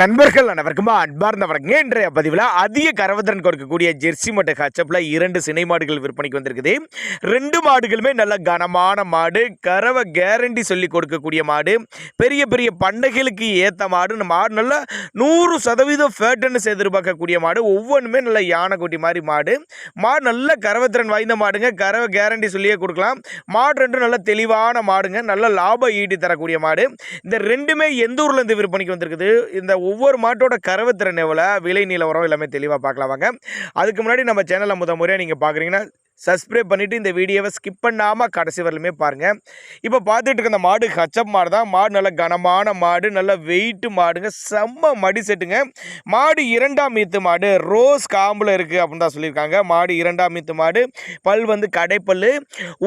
நண்பர்கள் அனைவருக்கும் அன்பார்ந்த வணக்கங்க. இன்றைய பதிவில் அதிக கறவைத்திறன் கொடுக்கக்கூடிய ஜெர்சி மற்றும் ஹச்சப்பில் 2 சினை மாடுகள் விற்பனைக்கு வந்திருக்குது. 2 மாடுகளுமே நல்ல கனமான மாடு, கறவை கேரண்டி சொல்லி கொடுக்கக்கூடிய மாடு, பெரிய பெரிய பண்ணைகளுக்கு ஏற்ற மாடு. மாடு நல்ல 100% ஃபேட்டன்ஸ் எதிர்பார்க்கக்கூடிய மாடு. ஒவ்வொன்றுமே நல்ல யானைக்குட்டி மாதிரி மாடு. மாடு நல்ல கறவைத்திறன் வாய்ந்த மாடுங்க. கறவை கேரண்டி சொல்லியே கொடுக்கலாம். மாடு ரெண்டும் நல்ல தெளிவான மாடுங்க. நல்ல லாபம் ஈட்டி தரக்கூடிய மாடு. இந்த ரெண்டுமே எந்த ஊர்லேருந்து விற்பனைக்கு வந்திருக்குது, இந்த ஒவ்வொரு மாட்டோட கறவைத்திறன் எவ்வளோ, விலை நிலவரம் எல்லாமே தெளிவாக பார்க்கலாம் வாங்க. அதுக்கு முன்னாடி நம்ம சேனலை முறையாக நீங்கள் பார்க்குறீங்கன்னா சப்ஸ்கிரைப் பண்ணிவிட்டு இந்த வீடியோவை ஸ்கிப் பண்ணாமல் கடைசி வரலுமே பாருங்கள். இப்போ பார்த்துட்டு இருக்க இந்த மாடு ஹச்சப் மாடு தான். மாடு நல்ல கனமான மாடு, நல்ல வெயிட்டு மாடுங்க, செம்ம மடி செட்டுங்க. மாடு 2ஆம் ஈத்து மாடு, ரோஸ் காம்பில் இருக்குது அப்படின்னு தான் சொல்லியிருக்காங்க. மாடு 2ஆம் ஈத்து மாடு, பல் வந்து கடைப்பல்,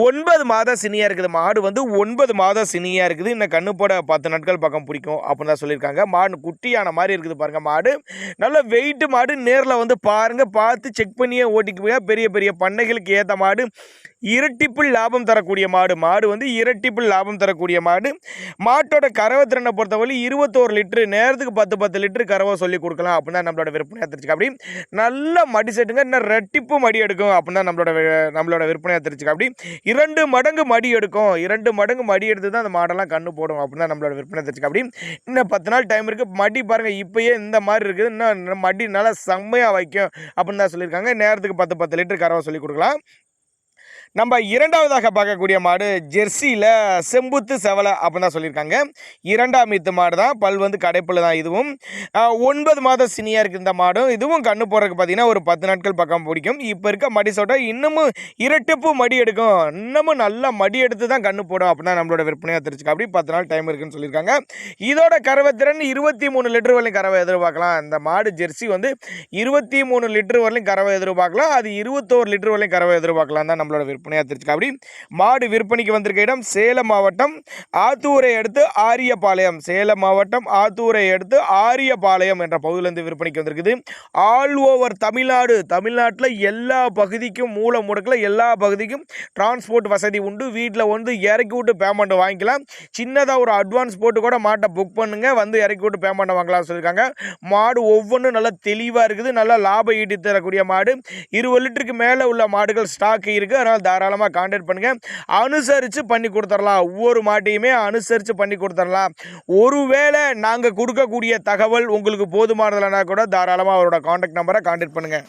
9 மாதம் சினியாக இருக்குது. மாடு வந்து 9 மாதம் சினியாக இருக்குது. இன்னும் கண்ணு போட 10 நாட்கள் பக்கம் பிடிக்கும் அப்படின்னு தான் சொல்லியிருக்காங்க. மாடு குட்டியான மாதிரி இருக்குது பாருங்கள். மாடு நல்ல வெயிட்டு மாடு. நேரில் வந்து பாருங்கள், பார்த்து செக் பண்ணியே ஓட்டிக்கு. பெரிய பெரிய பண்ணைகளுக்கு ஏற்ற மாடு, இரட்டிப்பு லாபம் தரக்கூடிய மாடு. மாடு வந்து இரட்டிப்பு லாபம் தரக்கூடிய மாடு. மாட்டோட கறவைத்திறனை பொறுத்தவரை 21 லிட்டரு, நேரத்துக்கு 10 லிட்டரு கறவை சொல்லி கொடுக்கலாம் அப்படின்னா நம்மளோட விற்பனை தெரிஞ்சுக்க. அப்படி நல்ல மடி செட்டுங்க. இன்னும் ரெட்டிப்பு மடி எடுக்கும் அப்படின்னா நம்மளோட விற்பனை தெரிஞ்சுக்க. அப்படி 2 மடங்கு மடி எடுக்கும். 2 மடங்கு மடி எடுத்து தான் அந்த மாடெல்லாம் கண்ணு போடும் அப்படின்னா நம்மளோட விற்பனை தெரிஞ்சுக்க. அப்படி இன்னும் 10 நாள் டைம் இருக்குது. மடி பாருங்கள், இப்போயே இந்த மாதிரி இருக்குது. இன்னும் மடி நல்லா செம்மையாக வைக்கும் அப்படின்னு தான் சொல்லியிருக்காங்க. நேரத்துக்கு 10 லிட்டரு கறவை சொல்லி கொடுக்கலாம். நம்ம 2வதாக பார்க்கக்கூடிய மாடு ஜெர்சியில் செம்புத்து செவலை அப்படின்னு தான் சொல்லியிருக்காங்க. 2ஆம் ஈத்து மாடு தான். பல் வந்து கடைப்பல் தான். இதுவும் 9 மாதம் சினியாக இருக்குது இந்த மாடும். இதுவும் கண்ணு போடுறதுக்கு பார்த்தீங்கன்னா ஒரு 10 நாட்கள் பக்கம் பிடிக்கும். இப்போ இருக்க மடி சோட்டை இன்னமும் இரட்டிப்பு மடி எடுக்கும். இன்னமும் நல்லா மடி எடுத்து தான் கண்ணு போடும் அப்படின்னா நம்மளோட விற்பனையாக தெரிஞ்சுக்க. அப்படி 10 நாள் டைம் இருக்குன்னு சொல்லியிருக்காங்க. இதோட கறவைத்திறன் 23 லிட்டர் வரலையும் கறவை எதிர்பார்க்கலாம். இந்த மாடு ஜெர்சி வந்து 23 லிட்டர் வரலையும் கறவை எதிர்பார்க்கலாம். அது 21 லிட்டர் வரலையும் கறவை எதிர்பார்க்கலாம் தான் நம்மளோட விற்பனையாக தெரிஞ்சுக்க. அப்படி மாடு விற்பனைக்கு வந்திருக்க இடம் சேலம் மாவட்டம் ஆத்தூரை அடுத்து ஆரியபாளையம். சேலம் மாவட்டம் ஆத்தூரை அடுத்து ஆரியபாளையம் என்ற பகுதியிலிருந்து விற்பனைக்கு வந்திருக்குது. ஆல் ஓவர் தமிழ்நாட்டில் எல்லா பகுதிக்கும், மூல முடுக்கில் எல்லா பகுதிக்கும் டிரான்ஸ்போர்ட் வசதி உண்டு. வீட்டில் வந்து இறக்கி விட்டு பேமெண்ட் வாங்கிக்கலாம். சின்னதாக ஒரு அட்வான்ஸ் போட்டு கூட மாட்டை புக் பண்ணுங்க, வந்து இறக்கி விட்டு பேமெண்ட் வாங்கலாம் சொல்லியிருக்காங்க. மாடு ஒவ்வொன்றும் நல்லா தெளிவாக இருக்குது. நல்லா லாபம் ஈட்டி தரக்கூடிய மாடு. 20 லிட்டருக்கு மேலே உள்ள மாடுகள் ஸ்டாக் இருக்குது. அதனால் தாராளமாக கான்டாக்ட் பண்ணுங்கள். அனுசரித்து பண்ணி கொடுத்துடலாம். ஒவ்வொரு மாட்டையுமே அனுசரித்து பண்ணி கொடுத்துடலாம். ஒருவேளை நாங்கள் கொடுக்கக்கூடிய தகவல் உங்களுக்கு போதுமானதுலனா கூட தாராளமாக அவரோட கான்டாக்ட் நம்பரை கான்டாக்ட் பண்ணுங்கள்.